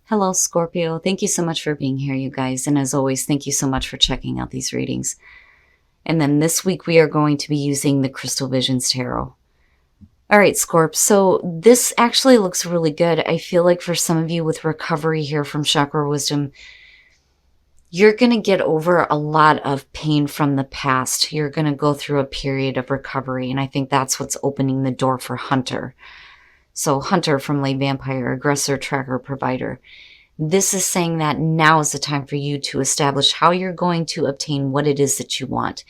Hello, Scorpio. Thank you so much for being here, you guys. And as always, thank you so much for checking out these readings. And then this week we are going to be using the Crystal Visions Tarot. All right, Scorp. So this actually looks really good. I feel like for some of you with recovery here from Chakra Wisdom, you're going to get over a lot of pain from the past. You're going to go through a period of recovery. And I think that's what's opening the door for Hunter. So Hunter from Lay Vampire, Aggressor, Tracker, Provider. This is saying that now is the time for you to establish how you're going to obtain what it is that you want.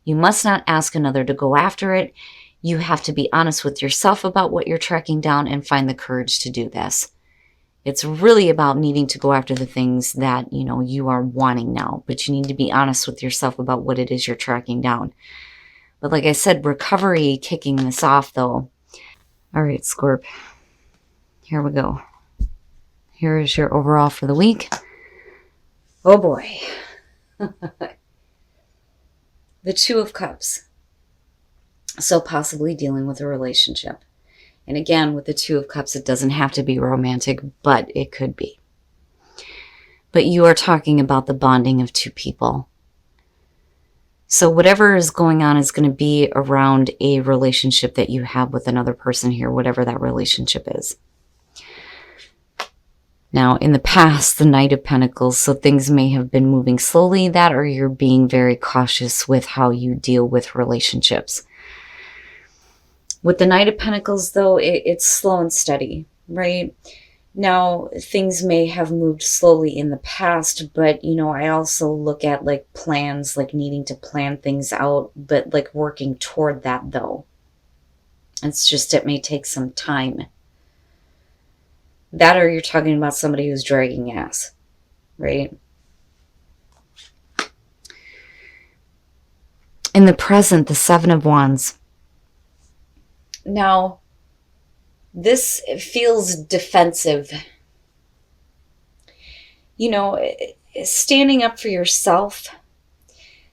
You must not ask another to go after it. You have to be honest with yourself about what you're tracking down and find the courage to do this. It's really about needing to go after the things that, you are wanting now, but you need to be honest with yourself about what it is you're tracking down. But like I said, recovery kicking this off though. All right, Scorp, here we go. Here is your overall for the week. Oh boy. The Two of Cups. So possibly dealing with a relationship. And again, with the Two of Cups, it doesn't have to be romantic, but it could be. But you are talking about the bonding of two people. So whatever is going on is going to be around a relationship that you have with another person here, whatever that relationship is. Now, in the past, the Knight of Pentacles, so things may have been moving slowly, that or you're being very cautious with how you deal with relationships. With the Knight of Pentacles, though, it's slow and steady, right? Now, things may have moved slowly in the past, but, I also look at like plans, like needing to plan things out, but like working toward that, though. It's just, it may take some time. That or you're talking about somebody who's dragging ass, right? In the present, the Seven of Wands. Now, this feels defensive. Standing up for yourself,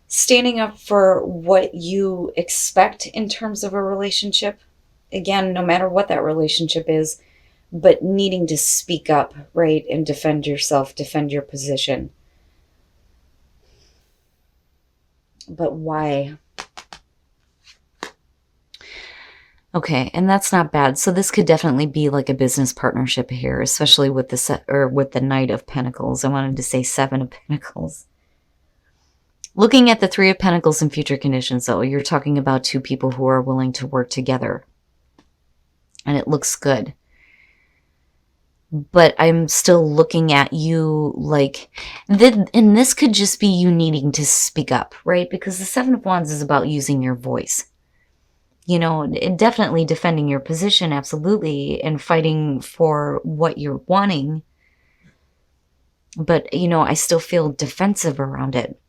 standing up for what you expect in terms of a relationship. Again, no matter what that relationship is, but needing to speak up, right? And defend yourself, defend your position. But why? Okay, and that's not bad. So this could definitely be like a business partnership here, especially with the Knight of Pentacles. I wanted to say Seven of Pentacles. Looking at the Three of Pentacles in future conditions, though, you're talking about two people who are willing to work together. And it looks good. But I'm still looking at you like, and this could just be you needing to speak up, right? Because the Seven of Wands is about using your voice. Definitely defending your position, absolutely, and fighting for what you're wanting. But, I still feel defensive around it.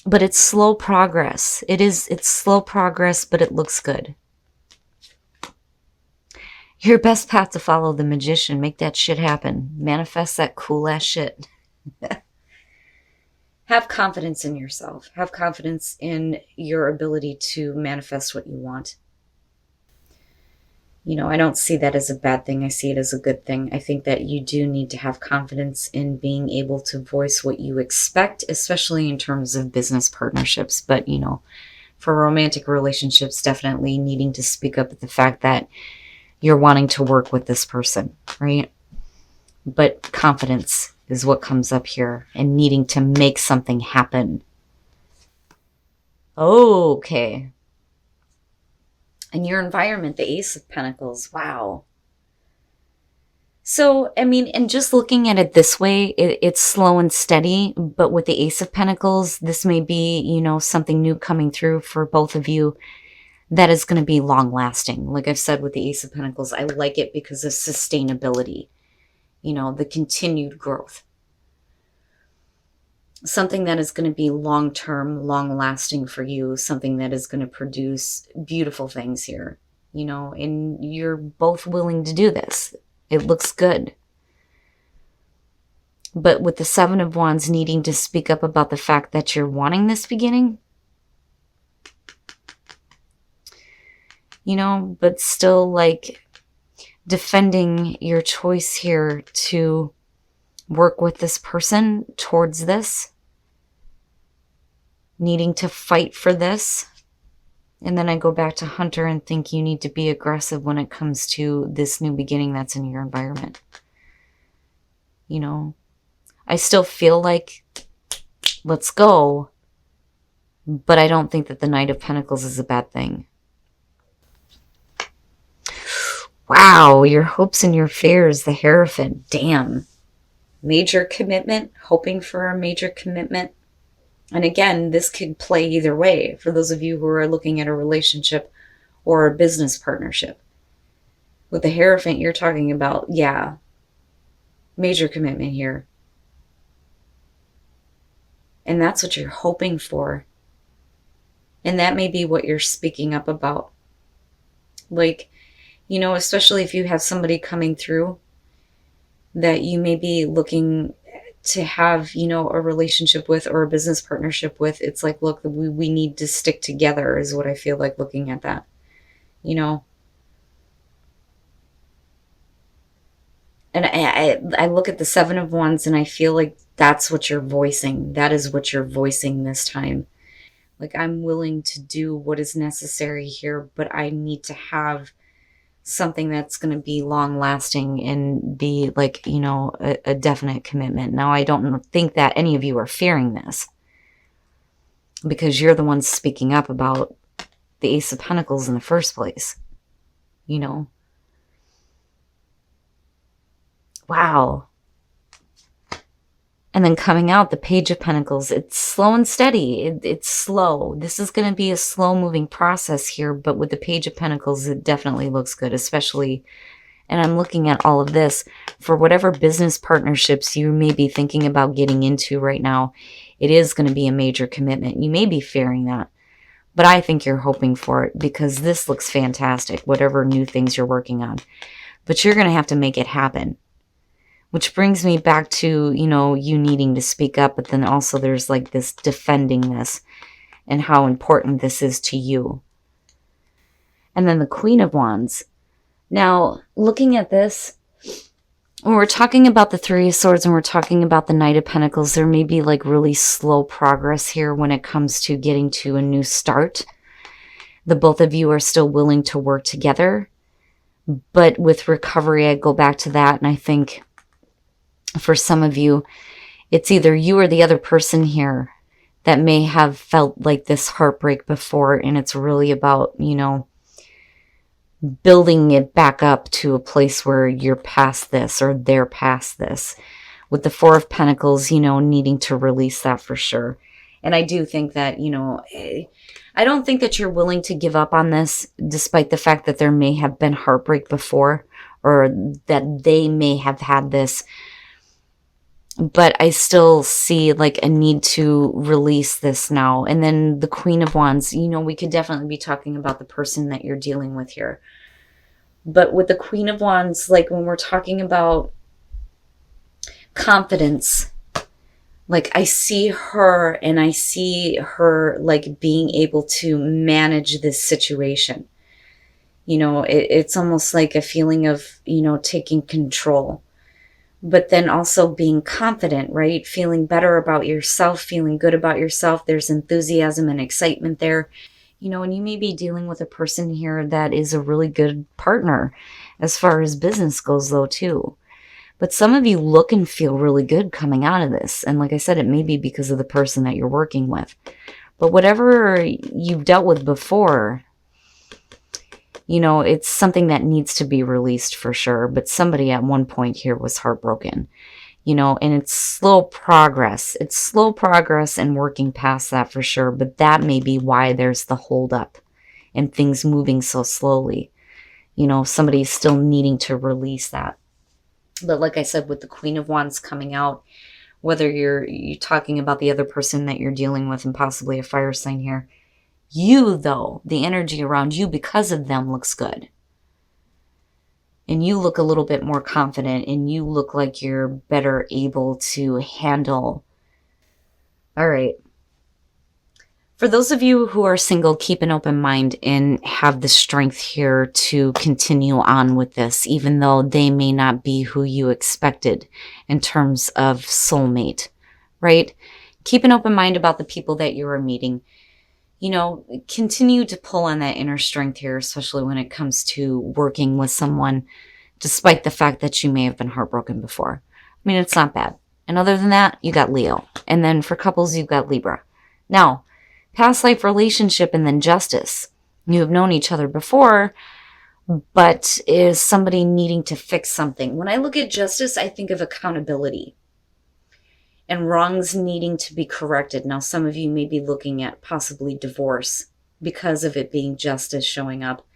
But it's slow progress. It's slow progress, but it looks good. Your best path to follow, the Magician. Make that shit happen. Manifest that cool ass shit. Have confidence in yourself. Have confidence in your ability to manifest what you want. I don't see that as a bad thing. I see it as a good thing. I think that you do need to have confidence in being able to voice what you expect, especially in terms of business partnerships. But, for romantic relationships, definitely needing to speak up at the fact that you're wanting to work with this person, right? But confidence is what comes up here, and needing to make something happen. Okay. And your environment, the Ace of Pentacles. Wow. So, and just looking at it this way, it's slow and steady, but with the Ace of Pentacles, this may be, something new coming through for both of you that is going to be long lasting. Like I've said with the Ace of Pentacles, I like it because of sustainability, the continued growth. Something that is going to be long-term, long-lasting for you, something that is going to produce beautiful things here, and you're both willing to do this. It looks good. But with the Seven of Wands needing to speak up about the fact that you're wanting this beginning, but still like defending your choice here to work with this person towards this, needing to fight for this. And then I go back to Hunter and think you need to be aggressive when it comes to this new beginning that's in your environment. You know, I still feel like let's go, but I don't think that the Knight of Pentacles is a bad thing. Wow, your hopes and your fears, the Hierophant. Damn. Major commitment, hoping for a major commitment. And again, this could play either way for those of you who are looking at a relationship or a business partnership. With the Hierophant, you're talking about, yeah, major commitment here. And that's what you're hoping for. And that may be what you're speaking up about. Like, you know, especially if you have somebody coming through that you may be looking to have, you know, a relationship with or a business partnership with. It's like, look, we need to stick together is what I feel like looking at that, you know. And I look at the Seven of Wands and I feel like that's what you're voicing. That is what you're voicing this time. Like, I'm willing to do what is necessary here, but I need to have something that's going to be long lasting and be like, you know, a definite commitment. Now, I don't think that any of you are fearing this because you're the ones speaking up about the Ace of Pentacles in the first place, you know. Wow. And then coming out, the Page of Pentacles. It's slow and steady. It's slow. This is going to be a slow-moving process here, but with the Page of Pentacles, it definitely looks good, especially, and I'm looking at all of this, for whatever business partnerships you may be thinking about getting into right now, it is going to be a major commitment. You may be fearing that, but I think you're hoping for it because this looks fantastic, whatever new things you're working on. But you're going to have to make it happen. Which brings me back to, you know, you needing to speak up, but then also there's like this defending this and how important this is to you. And then the Queen of Wands. Now, looking at this, when we're talking about the Three of Swords and we're talking about the Knight of Pentacles, there may be like really slow progress here when it comes to getting to a new start. The both of you are still willing to work together. But with recovery, I go back to that and I think, for some of you, it's either you or the other person here that may have felt like this heartbreak before, and it's really about, you know, building it back up to a place where you're past this or they're past this. With the Four of Pentacles, you know, needing to release that for sure. And I do think that, you know, I don't think that you're willing to give up on this, despite the fact that there may have been heartbreak before or that they may have had this. But I still see like a need to release this now. And then the Queen of Wands, you know, we could definitely be talking about the person that you're dealing with here. But with the Queen of Wands, like when we're talking about confidence, like I see her and I see her like being able to manage this situation. You know, it's almost like a feeling of, you know, taking control. But then also being confident, right? Feeling better about yourself, feeling good about yourself. There's enthusiasm and excitement there. You know, and you may be dealing with a person here that is a really good partner as far as business goes though too. But some of you look and feel really good coming out of this. And like I said, it may be because of the person that you're working with. But whatever you've dealt with before, you know, it's something that needs to be released for sure. But somebody at one point here was heartbroken, you know, and it's slow progress. It's slow progress and working past that for sure. But that may be why there's the holdup and things moving so slowly. You know, somebody's still needing to release that. But like I said, with the Queen of Wands coming out, whether you're talking about the other person that you're dealing with and possibly a fire sign here, you, though, the energy around you because of them looks good. And you look a little bit more confident and you look like you're better able to handle. All right. For those of you who are single, keep an open mind and have the strength here to continue on with this, even though they may not be who you expected in terms of soulmate, right? Keep an open mind about the people that you are meeting. You know, continue to pull on that inner strength here, especially when it comes to working with someone, despite the fact that you may have been heartbroken before. I mean, it's not bad. And other than that, you got Leo. And then for couples, you've got Libra. Now, past life relationship and then justice. You have known each other before, but is somebody needing to fix something? When I look at justice, I think of accountability and wrongs needing to be corrected. Now, some of you may be looking at possibly divorce because of it being justice showing up.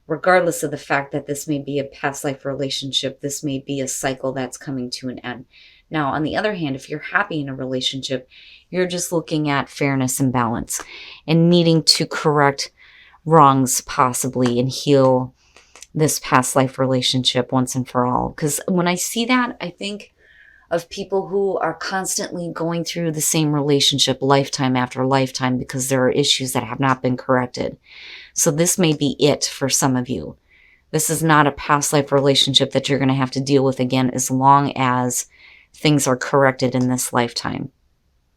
Regardless of the fact that this may be a past life relationship, this may be a cycle that's coming to an end. Now, on the other hand, if you're happy in a relationship, you're just looking at fairness and balance and needing to correct wrongs possibly and heal this past life relationship once and for all. Because when I see that, I think of people who are constantly going through the same relationship lifetime after lifetime because there are issues that have not been corrected. So this may be it for some of you. This is not a past life relationship that you're going to have to deal with again as long as things are corrected in this lifetime,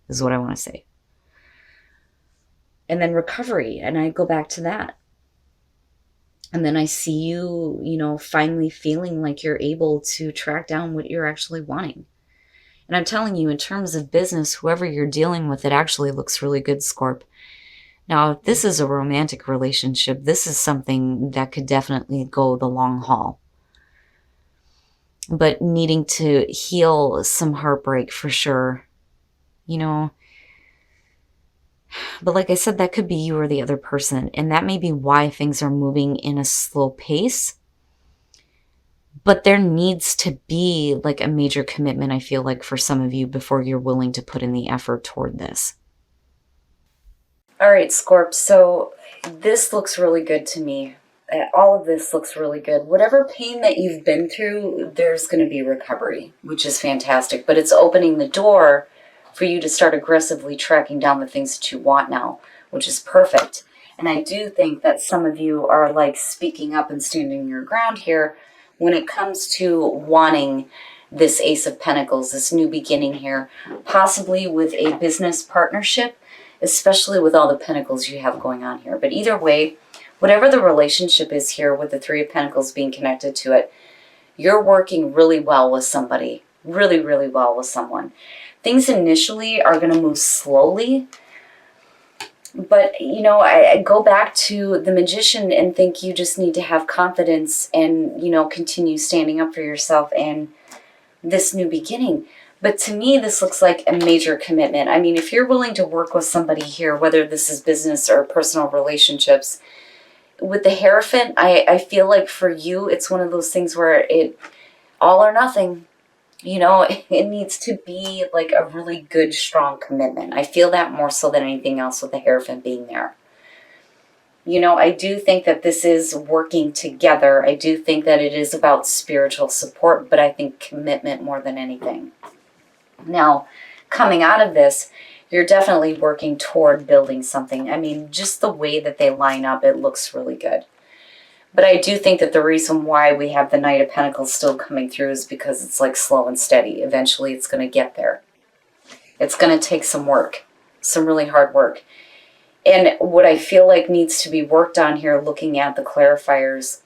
is what I want to say. And then recovery, and I go back to that. And then I see you, finally feeling like you're able to track down what you're actually wanting. And I'm telling you, in terms of business, whoever you're dealing with, it actually looks really good, Scorp. Now, if this is a romantic relationship, this is something that could definitely go the long haul. But needing to heal some heartbreak for sure, But like I said, that could be you or the other person. And that may be why things are moving in a slow pace. But there needs to be like a major commitment, I feel like, for some of you before you're willing to put in the effort toward this. All right, Scorp, so this looks really good to me. All of this looks really good. Whatever pain that you've been through, there's going to be recovery, which is fantastic. But it's opening the door for you to start aggressively tracking down the things that you want now, which is perfect. And I do think that some of you are like speaking up and standing your ground here when it comes to wanting this Ace of Pentacles, this new beginning here, possibly with a business partnership, especially with all the pentacles you have going on here. But either way, whatever the relationship is here with the Three of Pentacles being connected to it, you're working really well with somebody, really, really well with someone. Things initially are going to move slowly, but, I go back to the Magician and think you just need to have confidence and, continue standing up for yourself and this new beginning. But to me, this looks like a major commitment. I mean, if you're willing to work with somebody here, whether this is business or personal relationships, with the Hierophant, I feel like for you, it's one of those things where it all or nothing. It needs to be like a really good, strong commitment. I feel that more so than anything else with the Hierophant being there. I do think that this is working together. I do think that it is about spiritual support, but I think commitment more than anything. Now, coming out of this, you're definitely working toward building something. I mean, just the way that they line up, it looks really good. But I do think that the reason why we have the Knight of Pentacles still coming through is because it's like slow and steady. Eventually, it's going to get there. It's going to take some work, some really hard work. And what I feel like needs to be worked on here, looking at the clarifiers,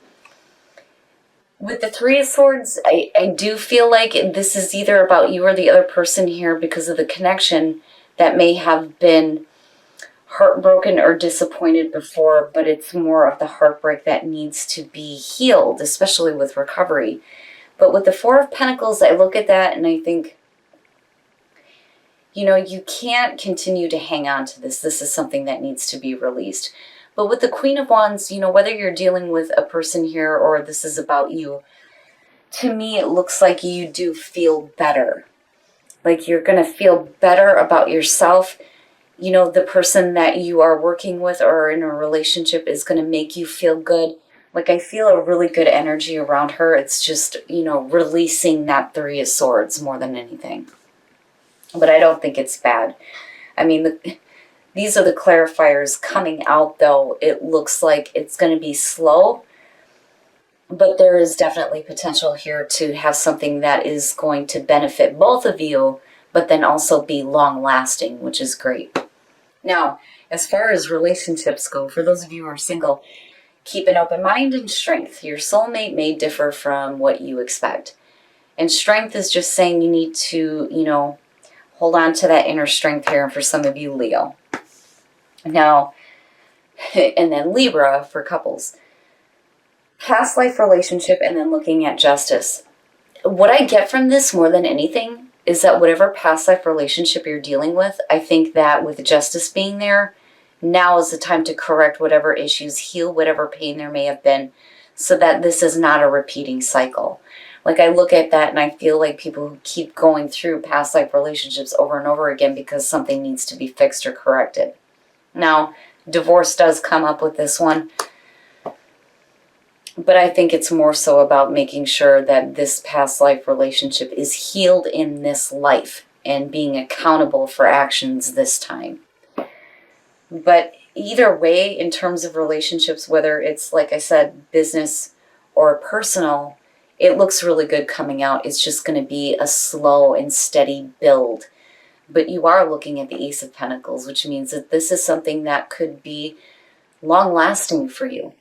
with the Three of Swords, I do feel like this is either about you or the other person here because of the connection that may have been heartbroken or disappointed before, but it's more of the heartbreak that needs to be healed, especially with recovery. But with the Four of Pentacles, I look at that and I think, you can't continue to hang on to this. This is something that needs to be released. But with the Queen of Wands, whether you're dealing with a person here or this is about you, to me it looks like you do feel better. Like you're going to feel better about yourself. The person that you are working with or in a relationship is going to make you feel good. Like I feel a really good energy around her. It's just, releasing that Three of Swords more than anything. But I don't think it's bad. I mean, These are the clarifiers coming out, though. It looks like it's going to be slow, but there is definitely potential here to have something that is going to benefit both of you, but then also be long-lasting, which is great. Now, as far as relationships go, for those of you who are single, keep an open mind and strength. Your soulmate may differ from what you expect. And strength is just saying you need to, hold on to that inner strength here for some of you, Leo. Now, and then Libra for couples. Past life relationship and then looking at justice. What I get from this more than anything is that whatever past life relationship you're dealing with, I think that with justice being there, now is the time to correct whatever issues, heal whatever pain there may have been, so that this is not a repeating cycle. Like, I look at that and I feel like people who keep going through past life relationships over and over again because something needs to be fixed or corrected. Now, divorce does come up with this one, but I think it's more so about making sure that this past life relationship is healed in this life and being accountable for actions this time. But either way, in terms of relationships, whether it's, like I said, business or personal, it looks really good coming out. It's just going to be a slow and steady build. But you are looking at the Ace of Pentacles, which means that this is something that could be long-lasting for you.